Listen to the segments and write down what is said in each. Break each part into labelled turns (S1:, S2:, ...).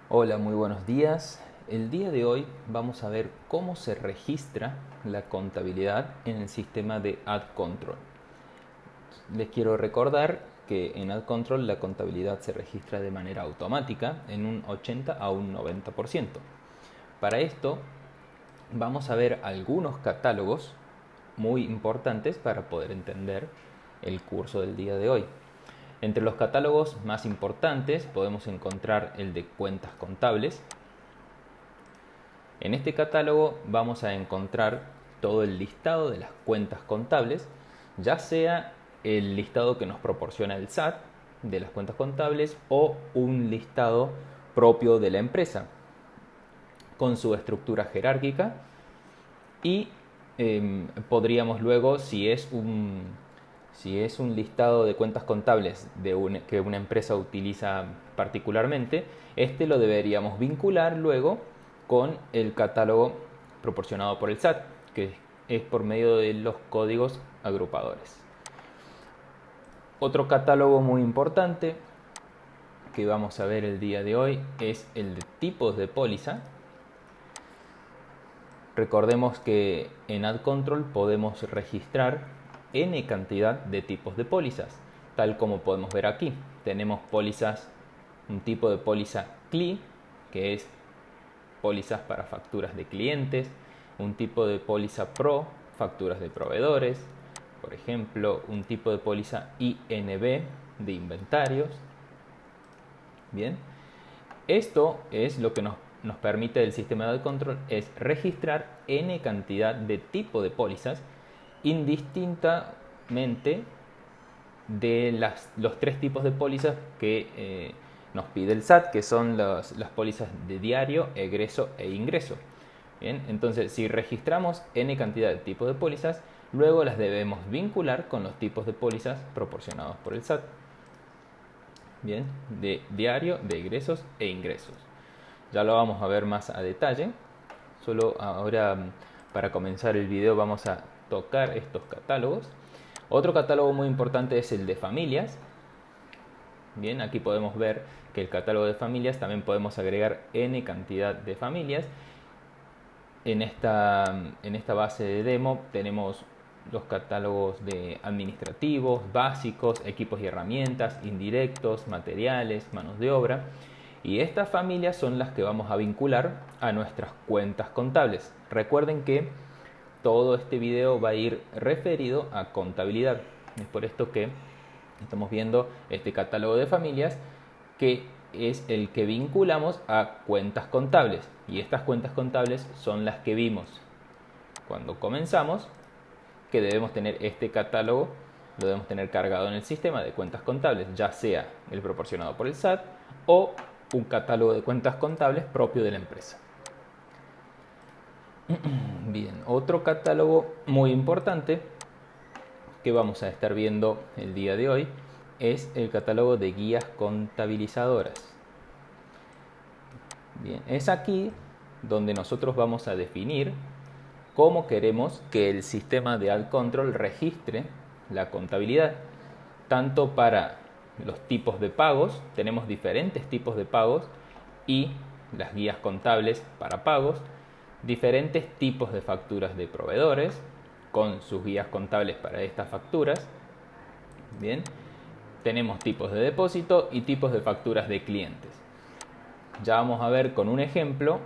S1: Hola, muy buenos días. El día de hoy vamos a ver cómo se registra la contabilidad en el sistema de Ad Control. Les quiero recordar que en Ad Control la contabilidad se registra de manera automática en un 80 a un 90%. Para esto vamos a ver algunos catálogos muy importantes para poder entender el curso del día de hoy. Entre los catálogos más importantes podemos encontrar el de cuentas contables. En este catálogo vamos a encontrar todo el listado de las cuentas contables, ya sea el listado que nos proporciona el SAT de las cuentas contables o un listado propio de la empresa con su estructura jerárquica y podríamos luego, si es un listado de cuentas contables que una empresa utiliza particularmente, este lo deberíamos vincular luego con el catálogo proporcionado por el SAT, que es por medio de los códigos agrupadores. Otro catálogo muy importante que vamos a ver el día de hoy es el de tipos de póliza. Recordemos que en Ad Control podemos registrar n cantidad de tipos de pólizas, tal como podemos ver aquí. Tenemos pólizas, un tipo de póliza CLI, que es pólizas para facturas de clientes, un tipo de póliza Pro, facturas de proveedores, por ejemplo, un tipo de póliza INB de inventarios. Bien, esto es lo que nos permite el sistema de control, es registrar n cantidad de tipo de pólizas indistintamente de los tres tipos de pólizas que nos pide el SAT, que son las pólizas de diario, egreso e ingreso. Bien, entonces si registramos n cantidad de tipos de pólizas, luego las debemos vincular con los tipos de pólizas proporcionados por el SAT. Bien, de diario, de egresos e ingresos. Ya lo vamos a ver más a detalle. Solo ahora para comenzar el video vamos a tocar estos catálogos. Otro catálogo muy importante es el de familias. Bien, aquí podemos ver que el catálogo de familias también podemos agregar n cantidad de familias. En esta base de demo tenemos los catálogos de administrativos, básicos, equipos y herramientas, indirectos, materiales, manos de obra. Y estas familias son las que vamos a vincular a nuestras cuentas contables. Recuerden que todo este video va a ir referido a contabilidad. Es por esto que estamos viendo este catálogo de familias que es el que vinculamos a cuentas contables. Y estas cuentas contables son las que vimos cuando comenzamos, que debemos tener este catálogo, lo debemos tener cargado en el sistema de cuentas contables, ya sea el proporcionado por el SAT o un catálogo de cuentas contables propio de la empresa. Bien, otro catálogo muy importante que vamos a estar viendo el día de hoy es el catálogo de guías contabilizadoras. Bien, es aquí donde nosotros vamos a definir cómo queremos que el sistema de Ad Control registre la contabilidad, tanto para los tipos de pagos, tenemos diferentes tipos de pagos y las guías contables para pagos, diferentes tipos de facturas de proveedores con sus guías contables para estas facturas. Bien, tenemos tipos de depósito y tipos de facturas de clientes. Ya vamos a ver con un ejemplo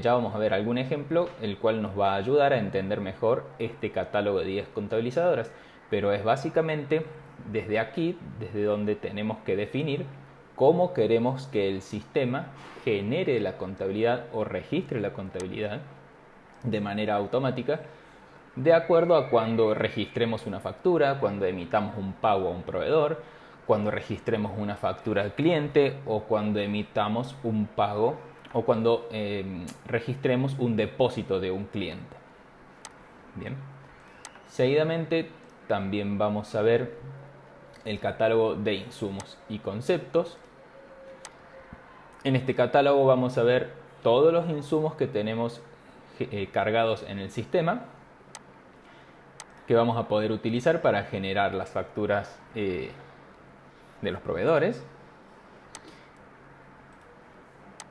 S1: ya vamos a ver algún ejemplo el cual nos va a ayudar a entender mejor este catálogo de guías contabilizadoras, pero es básicamente desde aquí, desde donde tenemos que definir cómo queremos que el sistema genere la contabilidad o registre la contabilidad de manera automática de acuerdo a cuando registremos una factura, cuando emitamos un pago a un proveedor, cuando registremos una factura al cliente o cuando emitamos un pago o cuando registremos un depósito de un cliente. Bien. Seguidamente también vamos a ver el catálogo de insumos y conceptos. En este catálogo vamos a ver todos los insumos que tenemos cargados en el sistema que vamos a poder utilizar para generar las facturas de los proveedores.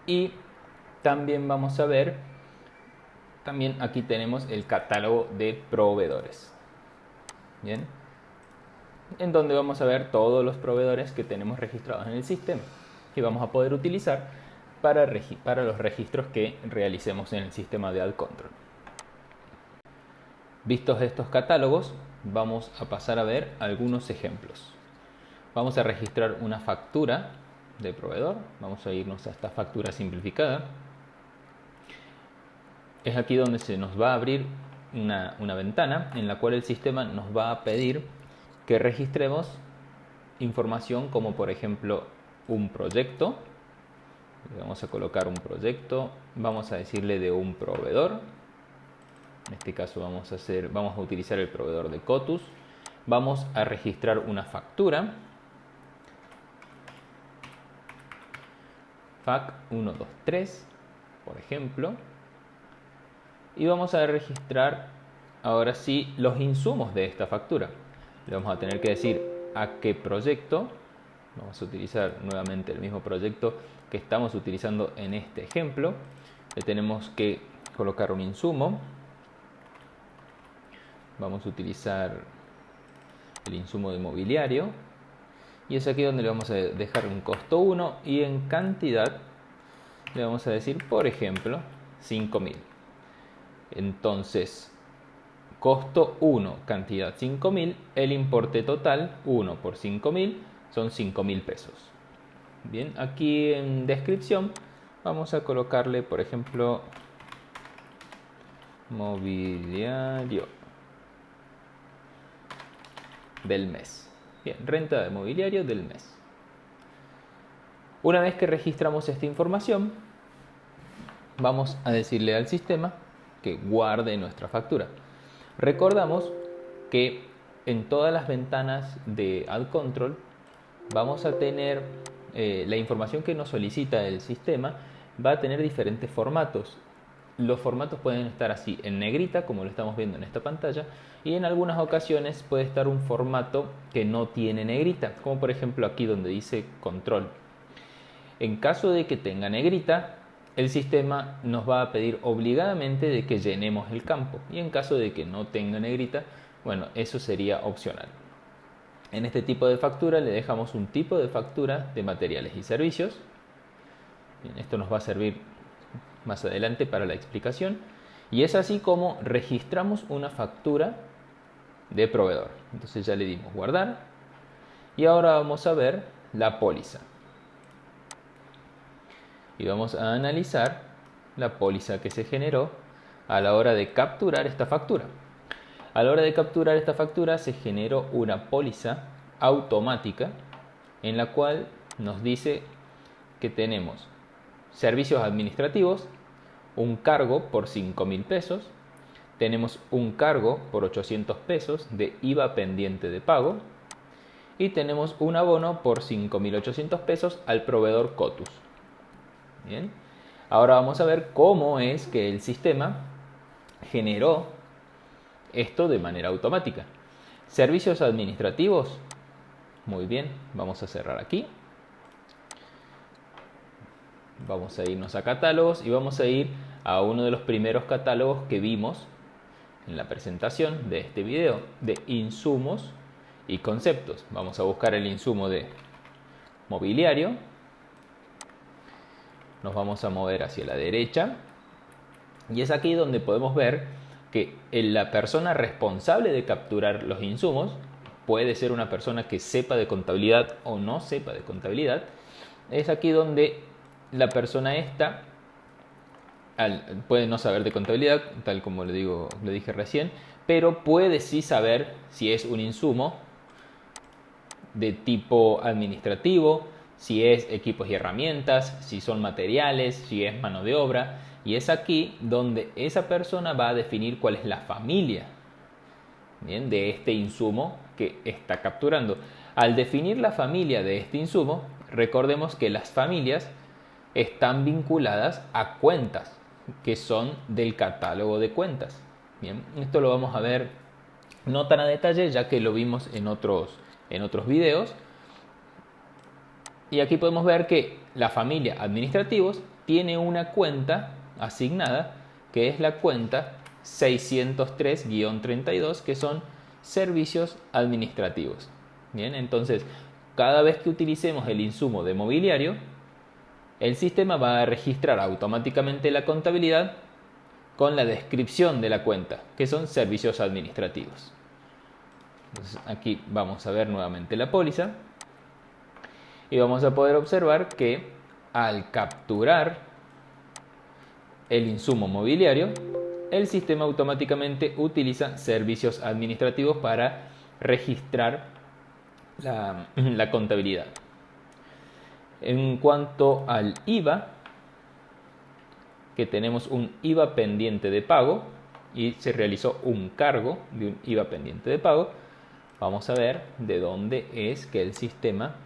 S1: Y también vamos a ver, también aquí tenemos el catálogo de proveedores. Bien, en donde vamos a ver todos los proveedores que tenemos registrados en el sistema y vamos a poder utilizar para los registros que realicemos en el sistema de AdControl. Vistos estos catálogos, vamos a pasar a ver algunos ejemplos. Vamos a registrar una factura de proveedor. Vamos a irnos a esta factura simplificada. Es aquí donde se nos va a abrir una ventana en la cual el sistema nos va a pedir que registremos información como por ejemplo un proyecto. Vamos a colocar un proyecto, vamos a decirle de un proveedor. En este caso vamos a utilizar el proveedor de Cotus. Vamos a registrar una factura. FAC 123, por ejemplo. Y vamos a registrar ahora sí los insumos de esta factura. Le vamos a tener que decir a qué proyecto. Vamos a utilizar nuevamente el mismo proyecto que estamos utilizando en este ejemplo. Le tenemos que colocar un insumo. Vamos a utilizar el insumo de mobiliario. Y es aquí donde le vamos a dejar un costo 1 y en cantidad le vamos a decir, por ejemplo, 5.000. Entonces, costo 1, cantidad 5.000, el importe total 1 por 5.000 son 5.000 pesos. Bien, aquí en descripción vamos a colocarle, por ejemplo, mobiliario del mes. Bien, renta de mobiliario del mes. Una vez que registramos esta información, vamos a decirle al sistema que guarde nuestra factura. Recordamos que en todas las ventanas de AdControl vamos a tener la información que nos solicita el sistema, va a tener diferentes formatos. Los formatos pueden estar así en negrita, como lo estamos viendo en esta pantalla, y en algunas ocasiones puede estar un formato que no tiene negrita, como por ejemplo aquí donde dice control. En caso de que tenga negrita, el sistema nos va a pedir obligadamente de que llenemos el campo, y en caso de que no tenga negrita, bueno, eso sería opcional. En este tipo de factura le dejamos un tipo de factura de materiales y servicios. Bien, esto nos va a servir más adelante para la explicación, y es así como registramos una factura de proveedor. Entonces ya le dimos guardar y ahora vamos a ver la póliza. Y vamos a analizar la póliza que se generó a la hora de capturar esta factura. A la hora de capturar esta factura se generó una póliza automática en la cual nos dice que tenemos servicios administrativos, un cargo por 5.000 pesos, tenemos un cargo por 800 pesos de IVA pendiente de pago y tenemos un abono por 5.800 pesos al proveedor Cotus. Bien, ahora vamos a ver cómo es que el sistema generó esto de manera automática. Servicios administrativos, muy bien, vamos a cerrar aquí. Vamos a irnos a catálogos y vamos a ir a uno de los primeros catálogos que vimos en la presentación de este video, de insumos y conceptos. Vamos a buscar el insumo de mobiliario. Nos vamos a mover hacia la derecha y es aquí donde podemos ver que la persona responsable de capturar los insumos puede ser una persona que sepa de contabilidad o no sepa de contabilidad. Es aquí donde la persona esta puede no saber de contabilidad, tal como le dije recién, pero puede sí saber si es un insumo de tipo administrativo, si es equipos y herramientas, si son materiales, si es mano de obra. Y es aquí donde esa persona va a definir cuál es la familia, ¿bien?, de este insumo que está capturando. Al definir la familia de este insumo, recordemos que las familias están vinculadas a cuentas que son del catálogo de cuentas. Bien, esto lo vamos a ver no tan a detalle ya que lo vimos en otros videos. Y aquí podemos ver que la familia administrativos tiene una cuenta asignada que es la cuenta 603-32, que son servicios administrativos. Bien, entonces cada vez que utilicemos el insumo de mobiliario, el sistema va a registrar automáticamente la contabilidad con la descripción de la cuenta, que son servicios administrativos. Entonces aquí vamos a ver nuevamente la póliza y vamos a poder observar que al capturar el insumo mobiliario, el sistema automáticamente utiliza servicios administrativos para registrar la contabilidad. En cuanto al IVA, que tenemos un IVA pendiente de pago y se realizó un cargo de un IVA pendiente de pago, vamos a ver de dónde es que el sistema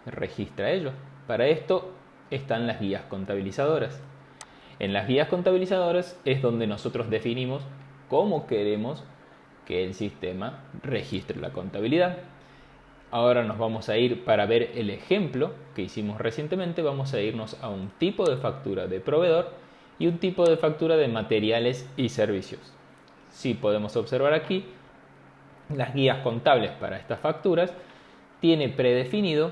S1: registra ello. Para esto están las guías contabilizadoras. En las guías contabilizadoras es donde nosotros definimos cómo queremos que el sistema registre la contabilidad. Ahora nos vamos a ir, para ver el ejemplo que hicimos recientemente, vamos a irnos a un tipo de factura de proveedor y un tipo de factura de materiales y servicios. Si podemos observar aquí, las guías contables para estas facturas tiene predefinido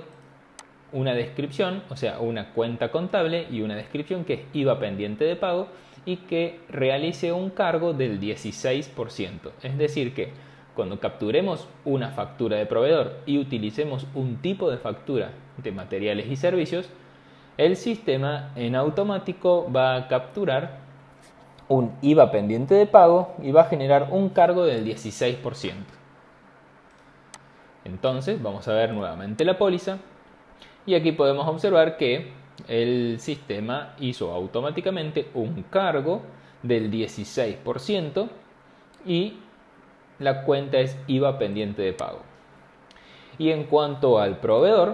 S1: una descripción, o sea, una cuenta contable y una descripción que es IVA pendiente de pago y que realice un cargo del 16%. Es decir que cuando capturemos una factura de proveedor y utilicemos un tipo de factura de materiales y servicios, el sistema en automático va a capturar un IVA pendiente de pago y va a generar un cargo del 16%. Entonces vamos a ver nuevamente la póliza y aquí podemos observar que el sistema hizo automáticamente un cargo del 16% y la cuenta es IVA pendiente de pago. Y en cuanto al proveedor,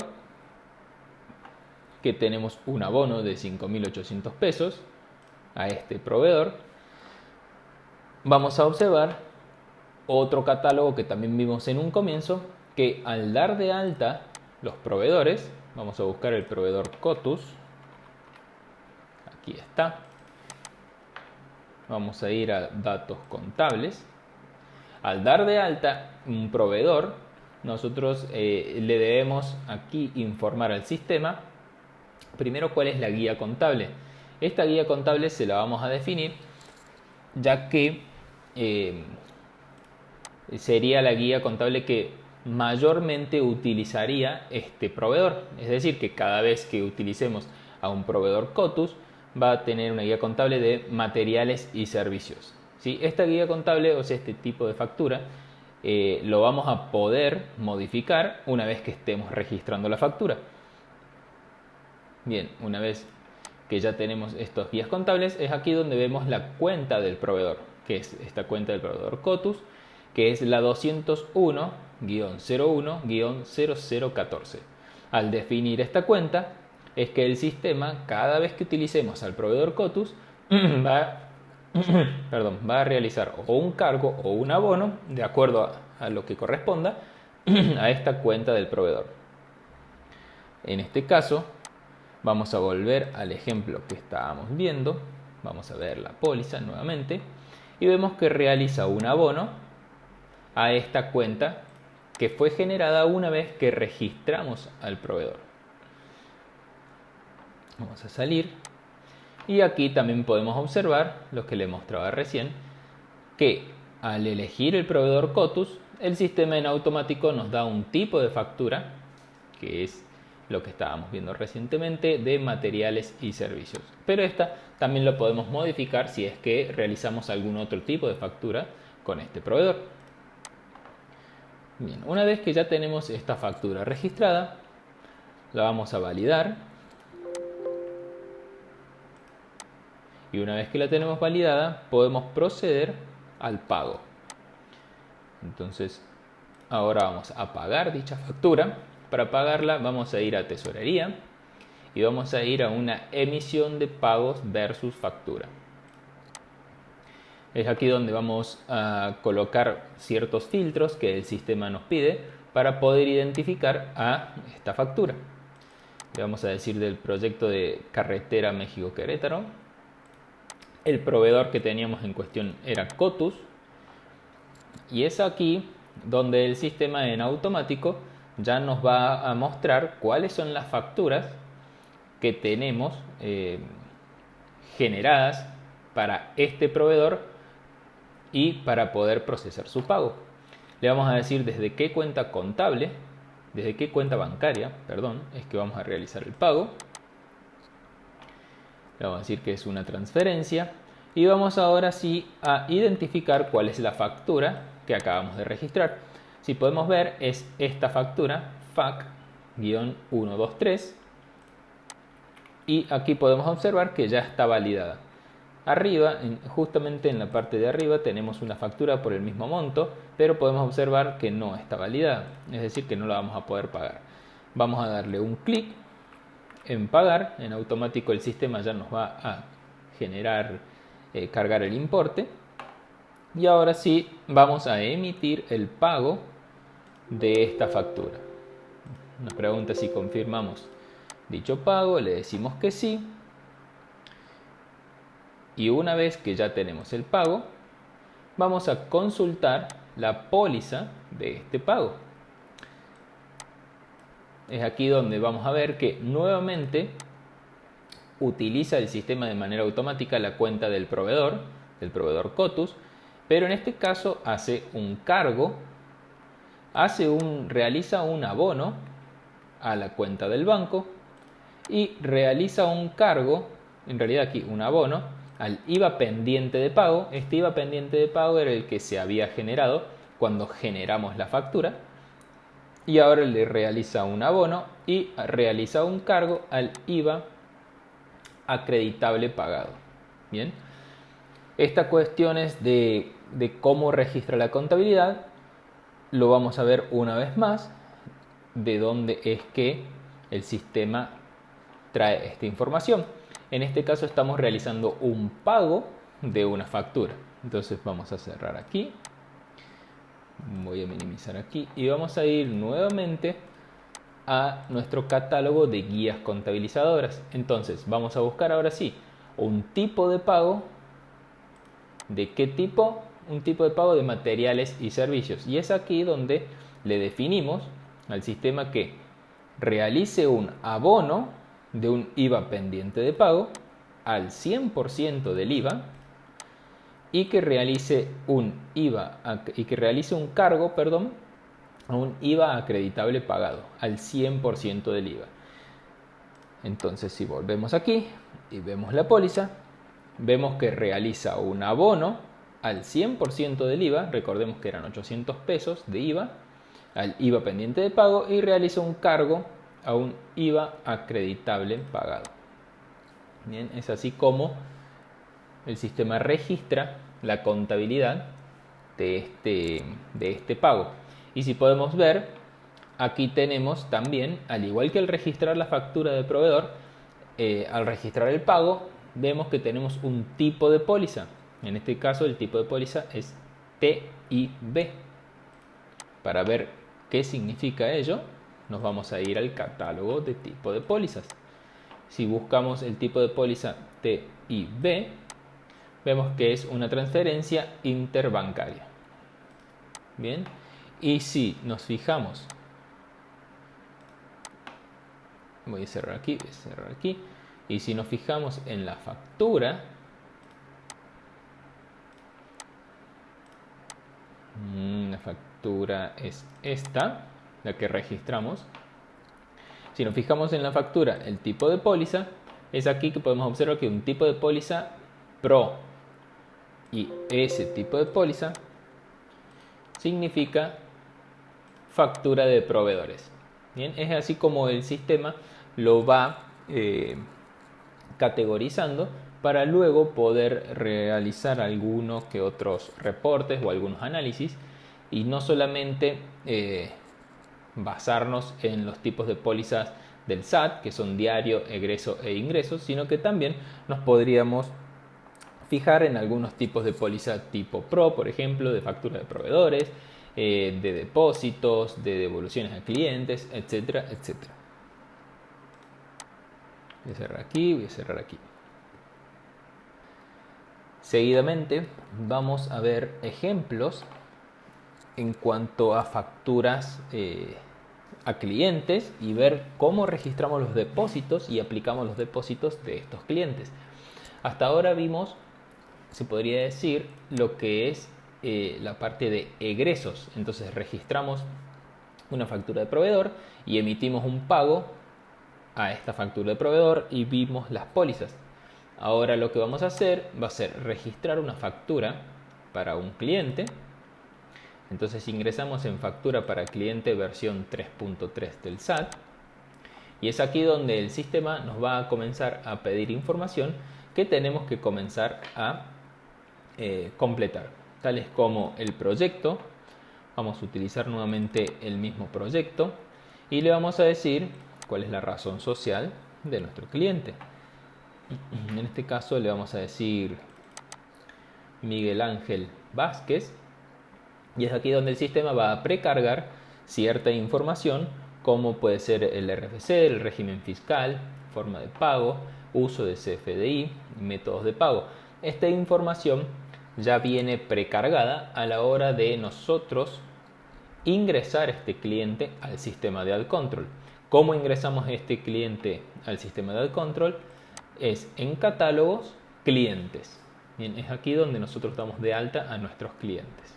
S1: que tenemos un abono de 5.800 pesos a este proveedor, vamos a observar otro catálogo que también vimos en un comienzo, que al dar de alta los proveedores, vamos a buscar el proveedor Cotus, aquí está, vamos a ir a datos contables. Al dar de alta un proveedor, nosotros le debemos aquí informar al sistema primero cuál es la guía contable. Esta guía contable se la vamos a definir ya que sería la guía contable que mayormente utilizaría este proveedor. Es decir, que cada vez que utilicemos a un proveedor Cotus va a tener una guía contable de materiales y servicios. ¿Sí? Esta guía contable, o sea, este tipo de factura, lo vamos a poder modificar una vez que estemos registrando la factura. Bien, una vez que ya tenemos estos guías contables, es aquí donde vemos la cuenta del proveedor, que es esta cuenta del proveedor Cotus, que es la 201-01-0014. Al definir esta cuenta, es que el sistema, cada vez que utilicemos al proveedor Cotus, va a realizar o un cargo o un abono, de acuerdo a lo que corresponda, a esta cuenta del proveedor. En este caso, vamos a volver al ejemplo que estábamos viendo. Vamos a ver la póliza nuevamente y vemos que realiza un abono a esta cuenta que fue generada una vez que registramos al proveedor. Vamos a salir y aquí también podemos observar lo que le mostraba recién, que al elegir el proveedor Cotus, el sistema en automático nos da un tipo de factura, que es lo que estábamos viendo recientemente, de materiales y servicios. Pero esta también lo podemos modificar si es que realizamos algún otro tipo de factura con este proveedor. Bien, una vez que ya tenemos esta factura registrada, la vamos a validar. Y una vez que la tenemos validada, podemos proceder al pago. Entonces, ahora vamos a pagar dicha factura. Para pagarla vamos a ir a tesorería y vamos a ir a una emisión de pagos versus factura. Es aquí donde vamos a colocar ciertos filtros que el sistema nos pide para poder identificar a esta factura. Le vamos a decir del proyecto de carretera México-Querétaro. El proveedor que teníamos en cuestión era Cotus. Y es aquí donde el sistema en automático ya nos va a mostrar cuáles son las facturas que tenemos generadas para este proveedor y para poder procesar su pago. Le vamos a decir desde qué cuenta contable, desde qué cuenta bancaria, perdón, es que vamos a realizar el pago. Le vamos a decir que es una transferencia y vamos ahora sí a identificar cuál es la factura que acabamos de registrar. Si podemos ver, es esta factura, FAC-123, y aquí podemos observar que ya está validada. Arriba, justamente en la parte de arriba, tenemos una factura por el mismo monto, pero podemos observar que no está validada, es decir, que no la vamos a poder pagar. Vamos a darle un clic en pagar, en automático el sistema ya nos va a generar, cargar el importe, y ahora sí vamos a emitir el pago de esta factura. Nos pregunta si confirmamos dicho pago, le decimos que sí. Y una vez que ya tenemos el pago, vamos a consultar la póliza de este pago. Es aquí donde vamos a ver que nuevamente utiliza el sistema de manera automática la cuenta del proveedor Cotus, pero en este caso hace un cargo, realiza un abono a la cuenta del banco y realiza un cargo, en realidad aquí un abono, al IVA pendiente de pago. Este IVA pendiente de pago era el que se había generado cuando generamos la factura, y ahora le realiza un abono y realiza un cargo al IVA acreditable pagado. Bien, estas cuestiones de cómo registra la contabilidad lo vamos a ver una vez más, de dónde es que el sistema trae esta información. En este caso estamos realizando un pago de una factura. Entonces vamos a cerrar aquí. Voy a minimizar aquí y vamos a ir nuevamente a nuestro catálogo de guías contabilizadoras. Entonces vamos a buscar ahora sí un tipo de pago. ¿De qué tipo? Un tipo de pago de materiales y servicios. Y es aquí donde le definimos al sistema que realice un abono de un IVA pendiente de pago al 100% del IVA y que realice un cargo, a un IVA acreditable pagado al 100% del IVA. Entonces, si volvemos aquí y vemos la póliza, vemos que realiza un abono al 100% del IVA, recordemos que eran 800 pesos de IVA, al IVA pendiente de pago, y realiza un cargo a un IVA acreditable pagado. Bien, es así como el sistema registra la contabilidad de este pago. Y si podemos ver, aquí tenemos también, al igual que al registrar la factura del proveedor, al registrar el pago, vemos que tenemos un tipo de póliza. En este caso el tipo de póliza es TIB. Para ver qué significa ello, nos vamos a ir al catálogo de tipo de pólizas. Si buscamos el tipo de póliza TIB, vemos que es una transferencia interbancaria. Bien, y si nos fijamos, voy a cerrar aquí, y si nos fijamos en la factura, la factura es esta, la que registramos. Si nos fijamos en la factura, el tipo de póliza, es aquí que podemos observar que un tipo de póliza PRO, y ese tipo de póliza significa factura de proveedores. Bien, es así como el sistema lo va categorizando para luego poder realizar algunos que otros reportes o algunos análisis, y no solamente basarnos en los tipos de pólizas del SAT, que son diario, egreso e ingresos, sino que también nos podríamos fijar en algunos tipos de póliza tipo PRO, por ejemplo, de factura de proveedores, de depósitos, de devoluciones a clientes, etcétera, etcétera. Voy a cerrar aquí, voy a cerrar aquí. Seguidamente vamos a ver ejemplos en cuanto a facturas a clientes y ver cómo registramos los depósitos y aplicamos los depósitos de estos clientes. Hasta ahora vimos, se podría decir, lo que es la parte de egresos. Entonces registramos una factura de proveedor y emitimos un pago a esta factura de proveedor y vimos las pólizas. Ahora lo que vamos a hacer va a ser registrar una factura para un cliente. Entonces ingresamos en factura para cliente versión 3.3 del SAT y es aquí donde el sistema nos va a comenzar a pedir información que tenemos que comenzar a completar, tales como el proyecto. Vamos a utilizar nuevamente el mismo proyecto y le vamos a decir cuál es la razón social de nuestro cliente. En este caso le vamos a decir Miguel Ángel Vázquez y es aquí donde el sistema va a precargar cierta información como puede ser el RFC, el régimen fiscal, forma de pago, uso de CFDI, métodos de pago. Esta información ya viene precargada a la hora de nosotros ingresar este cliente al sistema de AdControl. ¿Cómo ingresamos este cliente al sistema de AdControl? Es en catálogos, clientes. Bien, es aquí donde nosotros damos de alta a nuestros clientes.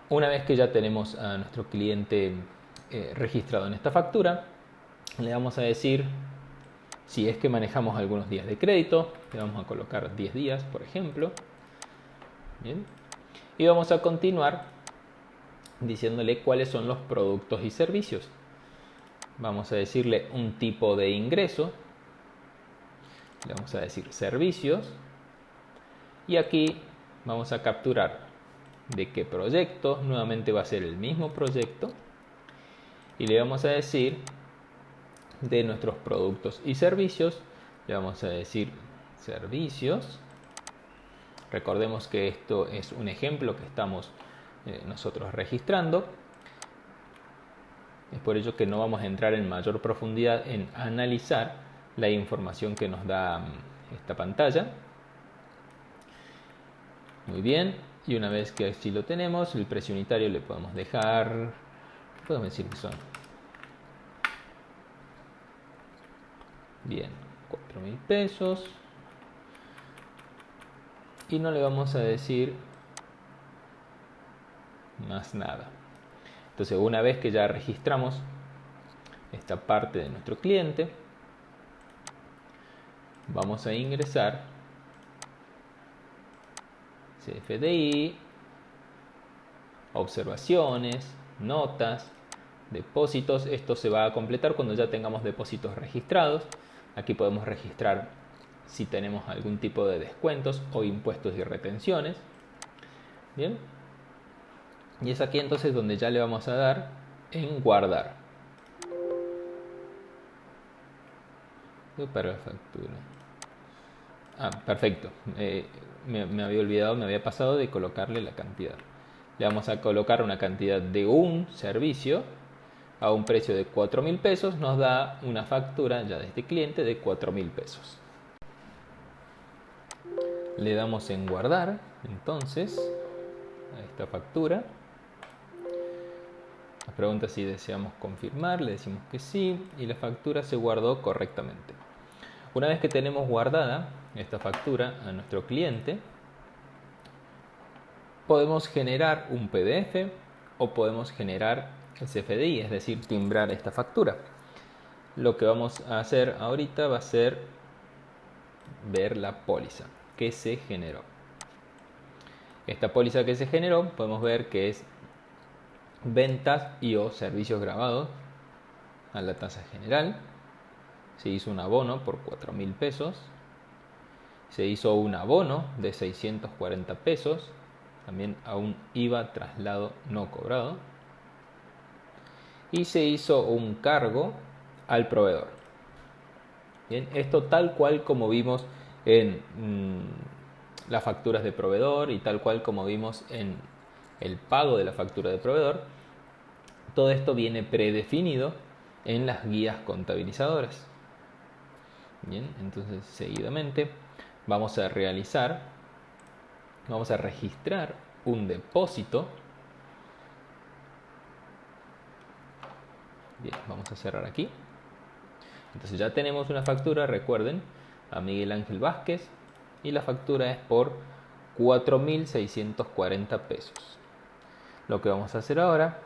S1: Una vez que ya tenemos a nuestro cliente registrado en esta factura, le vamos a decir si es que manejamos algunos días de crédito. Le vamos a colocar 10 días, por ejemplo. Bien. Y vamos a continuar diciéndole cuáles son los productos y servicios. Vamos a decirle un tipo de ingreso. Le vamos a decir servicios. Y aquí vamos a capturar de qué proyecto. Nuevamente va a ser el mismo proyecto. Y le vamos a decir de nuestros productos y servicios. Le vamos a decir servicios. Recordemos que esto es un ejemplo que estamos nosotros registrando. Es por ello que no vamos a entrar en mayor profundidad en analizar la información que nos da esta pantalla. Muy bien, y una vez que así lo tenemos, el precio unitario le podemos dejar, podemos decir que son, bien, 4.000 pesos. Y no le vamos a decir más nada. Entonces, una vez que ya registramos esta parte de nuestro cliente, vamos a ingresar CFDI, observaciones, notas, depósitos. Esto se va a completar cuando ya tengamos depósitos registrados. Aquí podemos registrar si tenemos algún tipo de descuentos o impuestos y retenciones. Bien. Y es aquí entonces donde ya le vamos a dar en guardar. Para la factura. Perfecto. Me había olvidado, me había pasado de colocarle la cantidad. Le vamos a colocar una cantidad de un servicio a un precio de 4.000 pesos. Nos da una factura ya de este cliente de 4.000 pesos. Le damos en guardar entonces a esta factura. Nos pregunta si deseamos confirmar, le decimos que sí y la factura se guardó correctamente. Una vez que tenemos guardada esta factura a nuestro cliente, podemos generar un PDF o podemos generar el CFDI, es decir, timbrar esta factura. Lo que vamos a hacer ahorita va a ser ver la póliza que se generó. Esta póliza que se generó podemos ver que es ventas y o servicios grabados a la tasa general. Se hizo un abono por 4.000 pesos. Se hizo un abono de 640 pesos. También a un IVA traslado no cobrado. Y se hizo un cargo al proveedor. Bien, esto tal cual como vimos en las facturas de proveedor y tal cual como vimos en el pago de la factura de proveedor, todo esto viene predefinido en las guías contabilizadoras. Bien, entonces seguidamente vamos a registrar un depósito. Bien, vamos a cerrar aquí. Entonces ya tenemos una factura, recuerden, a Miguel Ángel Vázquez, y la factura es por 4.640 pesos. Lo que vamos a hacer ahora,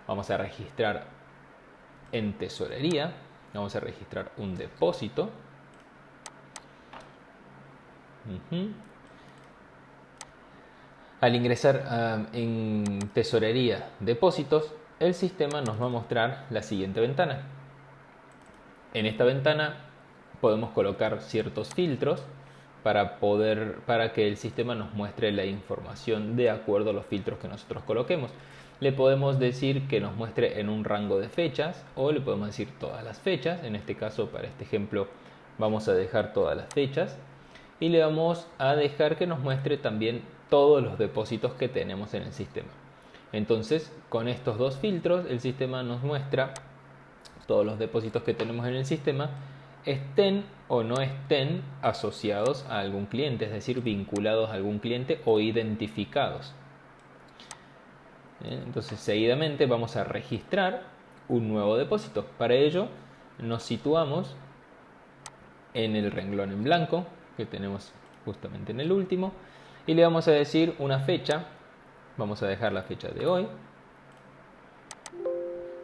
S1: vamos a registrar en tesorería, vamos a registrar un depósito. Al ingresar en tesorería depósitos, el sistema nos va a mostrar la siguiente ventana. En esta ventana podemos colocar ciertos filtros para que el sistema nos muestre la información de acuerdo a los filtros que nosotros coloquemos. Le podemos decir que nos muestre en un rango de fechas, o le podemos decir todas las fechas. En este caso, para este ejemplo, vamos a dejar todas las fechas, y le vamos a dejar que nos muestre también todos los depósitos que tenemos en el sistema. Entonces, con estos dos filtros, el sistema nos muestra todos los depósitos que tenemos en el sistema, estén o no estén asociados a algún cliente, es decir, vinculados a algún cliente o identificados. Entonces, seguidamente vamos a registrar un nuevo depósito. Para ello, nos situamos en el renglón en blanco que tenemos justamente en el último, y le vamos a decir una fecha. Vamos a dejar la fecha de hoy.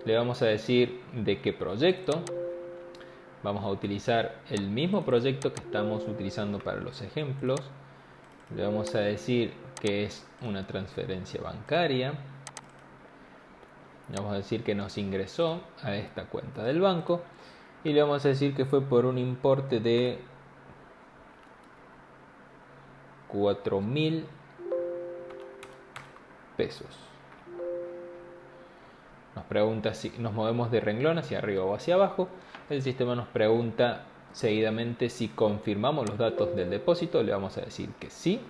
S1: Le vamos a decir de qué proyecto. Vamos a utilizar el mismo proyecto que estamos utilizando para los ejemplos. Le vamos a decir que es una transferencia bancaria. Le vamos a decir que nos ingresó a esta cuenta del banco. Y le vamos a decir que fue por un importe de 4.000 pesos. Nos pregunta si nos movemos de renglón hacia arriba o hacia abajo. El sistema nos pregunta seguidamente si confirmamos los datos del depósito. Le vamos a decir que sí.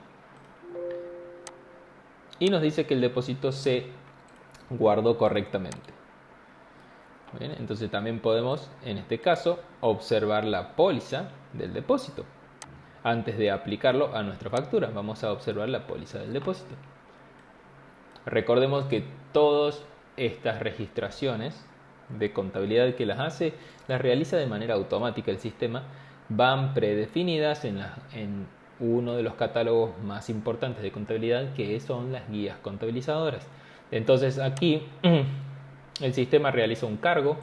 S1: Y nos dice que el depósito se guardó correctamente. Bien, entonces también podemos, en este caso, observar la póliza del depósito. Antes de aplicarlo a nuestra factura, vamos a observar la póliza del depósito. Recordemos que todas estas registraciones de contabilidad que las realiza de manera automática el sistema, van predefinidas en uno de los catálogos más importantes de contabilidad, que son las guías contabilizadoras. Entonces aquí el sistema realiza un cargo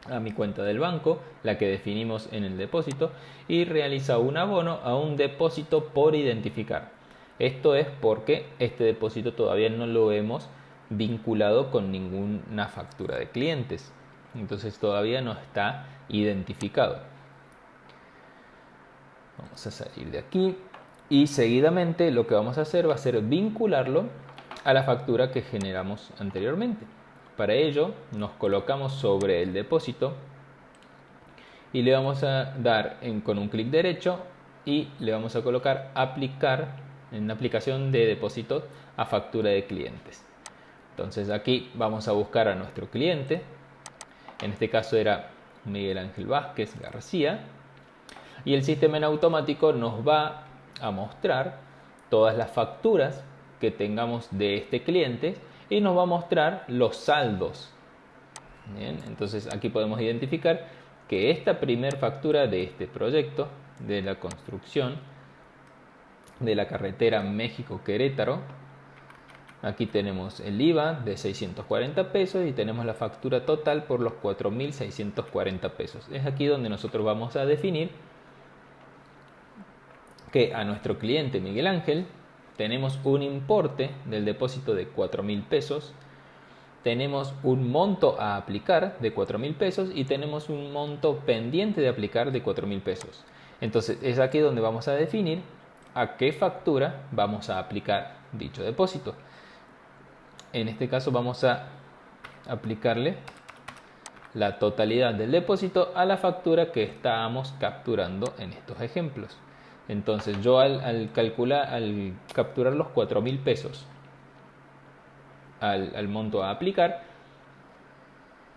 S1: a mi cuenta del banco, la que definimos en el depósito, y realiza un abono a un depósito por identificar. Esto es porque este depósito todavía no lo hemos vinculado con ninguna factura de clientes, entonces todavía no está identificado. Vamos a salir de aquí y seguidamente lo que vamos a hacer va a ser vincularlo a la factura que generamos anteriormente. Para ello nos colocamos sobre el depósito y le vamos a dar con un clic derecho y le vamos a colocar aplicar en aplicación de depósitos a factura de clientes. Entonces aquí vamos a buscar a nuestro cliente. En este caso era Miguel Ángel Vázquez García, y el sistema en automático nos va a mostrar todas las facturas que tengamos de este cliente y nos va a mostrar los saldos. Bien, entonces aquí podemos identificar que esta primera factura de este proyecto de la construcción de la carretera México-Querétaro, aquí tenemos el IVA de 640 pesos y tenemos la factura total por los 4.640 pesos. Es aquí donde nosotros vamos a definir que a nuestro cliente Miguel Ángel tenemos un importe del depósito de 4.000 pesos, tenemos un monto a aplicar de 4.000 pesos y tenemos un monto pendiente de aplicar de 4.000 pesos. Entonces es aquí donde vamos a definir a qué factura vamos a aplicar dicho depósito. En este caso vamos a aplicarle la totalidad del depósito a la factura que estábamos capturando en estos ejemplos. Entonces yo al capturar los 4.000 pesos al monto a aplicar,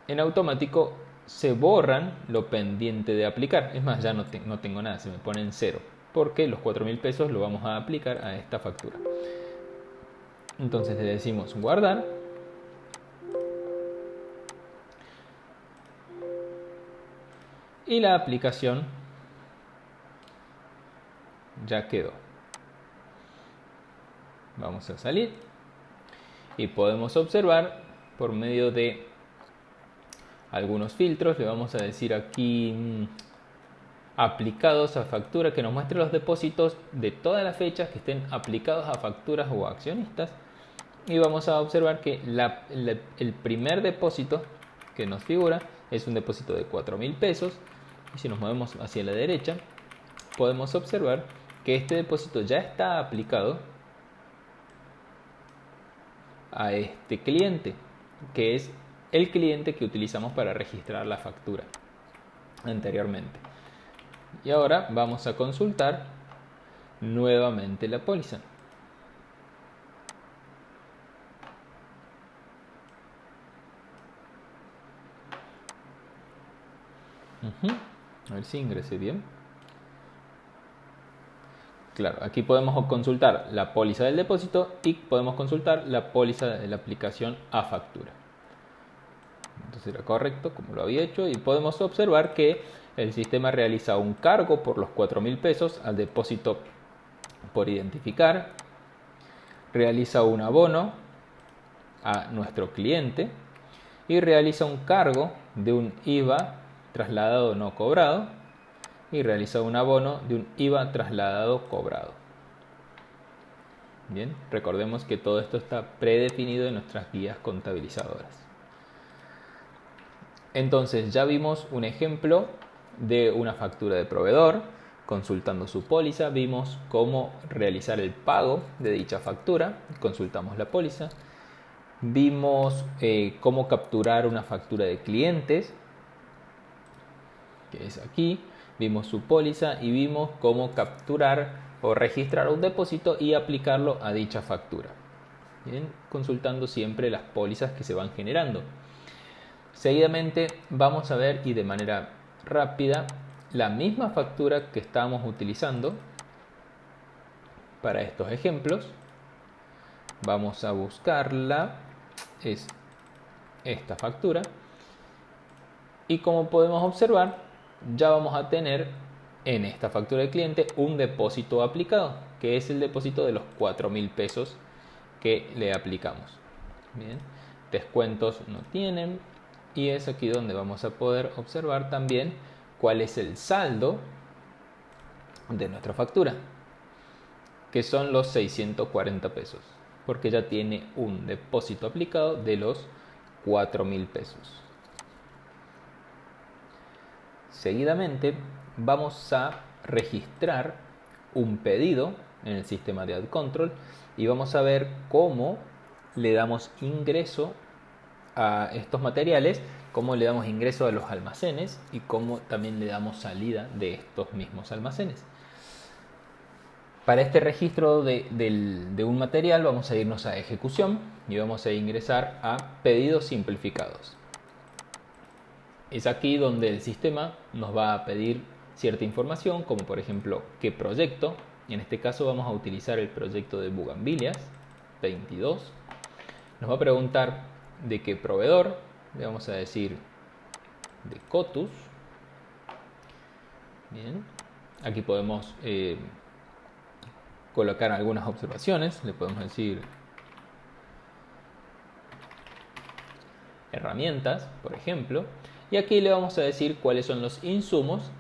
S1: en automático se borran lo pendiente de aplicar. Es más, ya no tengo nada, se me pone en cero, porque los 4.000 pesos lo vamos a aplicar a esta factura. Entonces le decimos guardar. Y la aplicación ya quedó. Vamos a salir y podemos observar por medio de algunos filtros. Le vamos a decir aquí aplicados a factura, que nos muestre los depósitos de todas las fechas que estén aplicados a facturas o accionistas. Y vamos a observar que el primer depósito que nos figura es un depósito de 4.000 pesos. Y si nos movemos hacia la derecha, podemos observar que este depósito ya está aplicado a este cliente, que es el cliente que utilizamos para registrar la factura anteriormente. Y ahora vamos a consultar nuevamente la póliza. A ver si ingresé bien. Claro, aquí podemos consultar la póliza del depósito y podemos consultar la póliza de la aplicación a factura. Entonces era correcto, como lo había hecho, y podemos observar que el sistema realiza un cargo por los 4.000 pesos al depósito por identificar, realiza un abono a nuestro cliente y realiza un cargo de un IVA trasladado no cobrado y realiza un abono de un IVA trasladado cobrado. Bien, recordemos que todo esto está predefinido en nuestras guías contabilizadoras. Entonces ya vimos un ejemplo de una factura de proveedor, consultando su póliza, vimos cómo realizar el pago de dicha factura, consultamos la póliza, vimos cómo capturar una factura de clientes, que es aquí, vimos su póliza y vimos cómo capturar o registrar un depósito y aplicarlo a dicha factura. Bien, consultando siempre las pólizas que se van generando. Seguidamente vamos a ver, y de manera rápida, la misma factura que estamos utilizando para estos ejemplos. Vamos a buscarla, es esta factura, y como podemos observar, ya vamos a tener en esta factura de cliente un depósito aplicado, que es el depósito de los 4.000 pesos que le aplicamos. Bien, descuentos no tienen, y es aquí donde vamos a poder observar también cuál es el saldo de nuestra factura, que son los 640 pesos, porque ya tiene un depósito aplicado de los 4.000 pesos. Seguidamente vamos a registrar un pedido en el sistema de AdControl y vamos a ver cómo le damos ingreso a estos materiales, cómo le damos ingreso a los almacenes y cómo también le damos salida de estos mismos almacenes. Para este registro de un material vamos a irnos a ejecución y vamos a ingresar a pedidos simplificados. Es aquí donde el sistema nos va a pedir cierta información, como por ejemplo qué proyecto. En este caso vamos a utilizar el proyecto de Bugambilias 22. Nos va a preguntar de qué proveedor. Le vamos a decir de Cotus. Bien. Aquí podemos colocar algunas observaciones. Le podemos decir herramientas, por ejemplo. Y aquí le vamos a decir cuáles son los insumos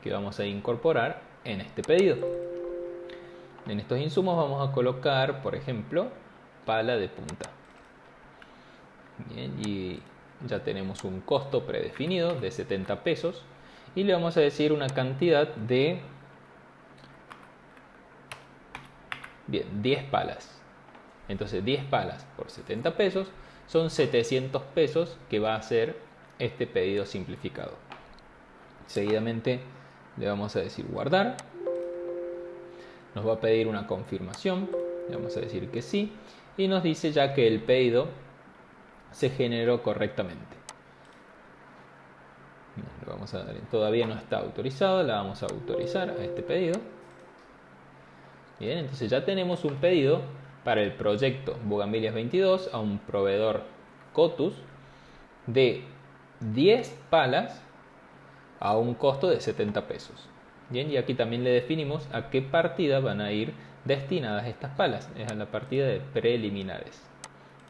S1: que vamos a incorporar en este pedido. En estos insumos vamos a colocar, por ejemplo, pala de punta. Bien, y ya tenemos un costo predefinido de 70 pesos. Y le vamos a decir una cantidad de 10 palas. Entonces 10 palas por 70 pesos son 700 pesos que va a ser este pedido simplificado. Seguidamente le vamos a decir guardar Nos va a pedir una confirmación, le vamos a decir que sí, y nos dice ya que el pedido se generó correctamente. Le vamos a dar, todavía no está autorizado, la vamos a autorizar a este pedido. Bien, entonces ya tenemos un pedido para el proyecto Bugambilias 22 a un proveedor Cotus de 10 palas a un costo de 70 pesos. Bien, y aquí también le definimos a qué partida van a ir destinadas estas palas. Es a la partida de preliminares.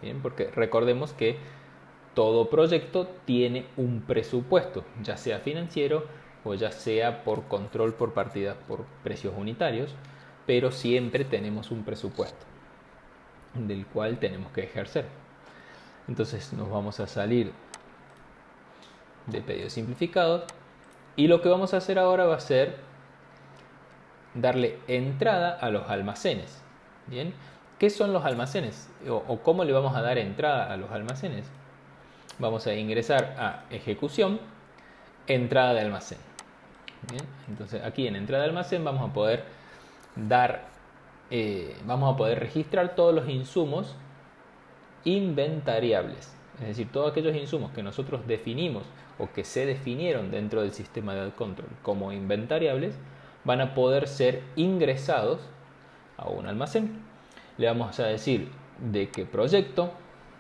S1: Bien, porque recordemos que todo proyecto tiene un presupuesto, ya sea financiero o ya sea por control por partidas por precios unitarios, pero siempre tenemos un presupuesto del cual tenemos que ejercer. Entonces nos vamos a salir de pedidos simplificados y lo que vamos a hacer ahora va a ser darle entrada a los almacenes. Bien, ¿qué son los almacenes? ¿O cómo le vamos a dar entrada a los almacenes? Vamos a ingresar a ejecución, entrada de almacén. Bien, entonces aquí en entrada de almacén vamos a poder registrar todos los insumos inventariables, es decir, todos aquellos insumos que nosotros definimos o que se definieron dentro del sistema de control como inventariables van a poder ser ingresados a un almacén. Le vamos a decir de qué proyecto,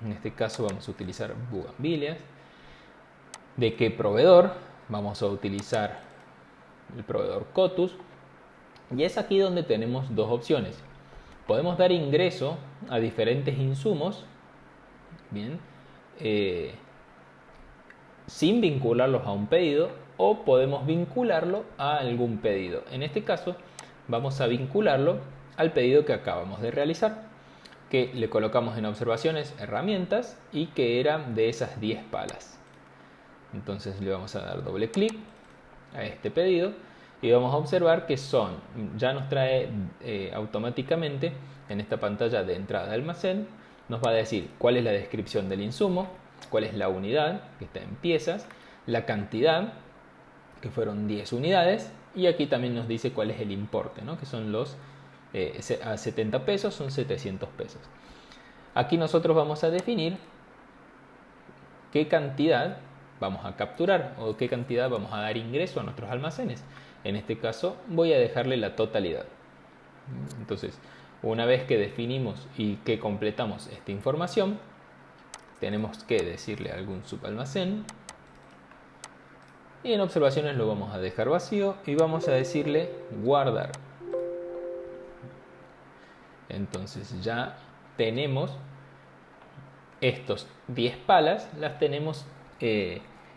S1: en este caso vamos a utilizar Bugambilias, de qué proveedor, vamos a utilizar el proveedor Cotus, y es aquí donde tenemos dos opciones. Podemos dar ingreso a diferentes insumos, bien, sin vincularlos a un pedido, o podemos vincularlo a algún pedido. En este caso vamos a vincularlo al pedido que acabamos de realizar, que le colocamos en observaciones herramientas y que era de esas 10 palas. Entonces le vamos a dar doble clic a este pedido y vamos a observar que ya nos trae automáticamente en esta pantalla de entrada de almacén, nos va a decir cuál es la descripción del insumo, cuál es la unidad, que está en piezas, la cantidad, que fueron 10 unidades, y aquí también nos dice cuál es el importe, ¿no? Que son los a 70 pesos, son 700 pesos. Aquí nosotros vamos a definir qué cantidad vamos a capturar o qué cantidad vamos a dar ingreso a nuestros almacenes. En este caso voy a dejarle la totalidad. Entonces, una vez que definimos y que completamos esta información, tenemos que decirle a algún subalmacén, y en observaciones lo vamos a dejar vacío y vamos a decirle guardar. Entonces ya tenemos estos 10 palas, las tenemos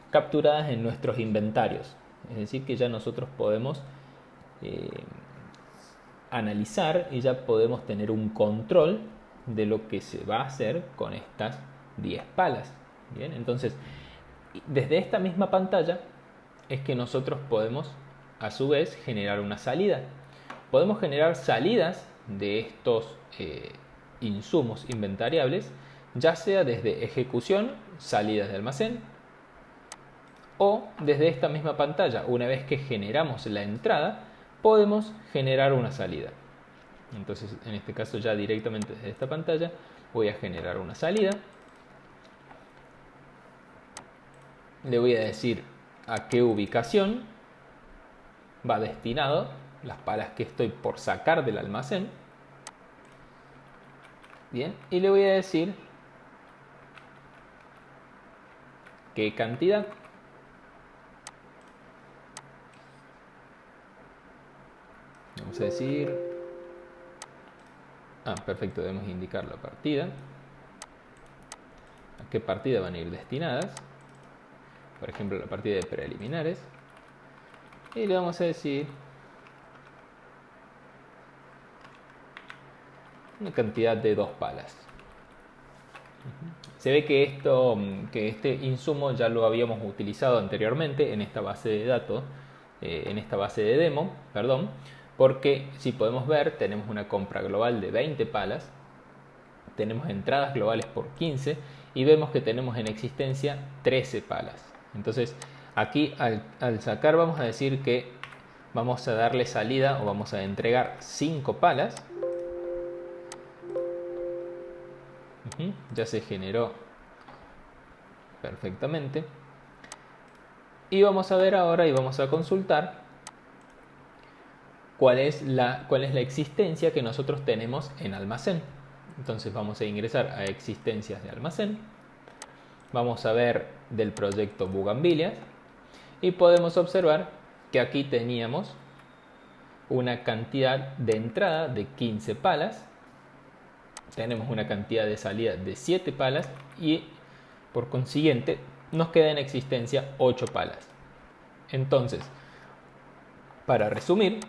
S1: capturadas en nuestros inventarios. Es decir, que ya nosotros podemos analizar y ya podemos tener un control de lo que se va a hacer con estas 10 palas. Bien, entonces desde esta misma pantalla es que nosotros podemos a su vez generar una salida. Podemos generar salidas de estos insumos inventariables, ya sea desde ejecución, salidas de almacén, o desde esta misma pantalla, una vez que generamos la entrada, podemos generar una salida. Entonces, en este caso ya directamente desde esta pantalla voy a generar una salida. Le voy a decir a qué ubicación va destinado las palas que estoy por sacar del almacén. Bien, y le voy a decir qué cantidad. Vamos a decir... perfecto, debemos indicar la partida. ¿A qué partida van a ir destinadas? Por ejemplo, la partida de preliminares. Y le vamos a decir una cantidad de 2 palas. Se ve que este insumo ya lo habíamos utilizado anteriormente en esta base de datos, en esta base de demo, perdón, porque si podemos ver tenemos una compra global de 20 palas, tenemos entradas globales por 15 y vemos que tenemos en existencia 13 palas. Entonces aquí al sacar vamos a decir que Vamos a darle salida o vamos a entregar 5 palas. Ya se generó perfectamente. Y vamos a ver ahora y vamos a consultar cuál es la existencia que nosotros tenemos en almacén. Entonces vamos a ingresar a existencias de almacén. Vamos a ver del proyecto Bugambilias y podemos observar que aquí teníamos una cantidad de entrada de 15 palas, tenemos una cantidad de salida de 7 palas y por consiguiente nos queda en existencia 8 palas. Entonces, para resumir,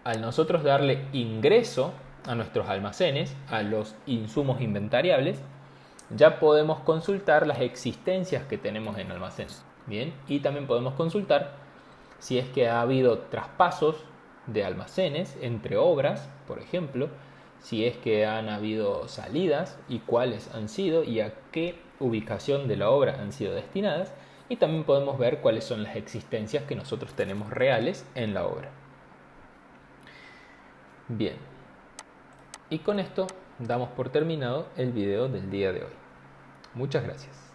S1: al nosotros darle ingreso a nuestros almacenes, a los insumos inventariables, ya podemos consultar las existencias que tenemos en almacén. Bien, y también podemos consultar si es que ha habido traspasos de almacenes entre obras, por ejemplo, si es que han habido salidas y cuáles han sido y a qué ubicación de la obra han sido destinadas, y también podemos ver cuáles son las existencias que nosotros tenemos reales en la obra. Bien, y con esto damos por terminado el video del día de hoy. Muchas gracias.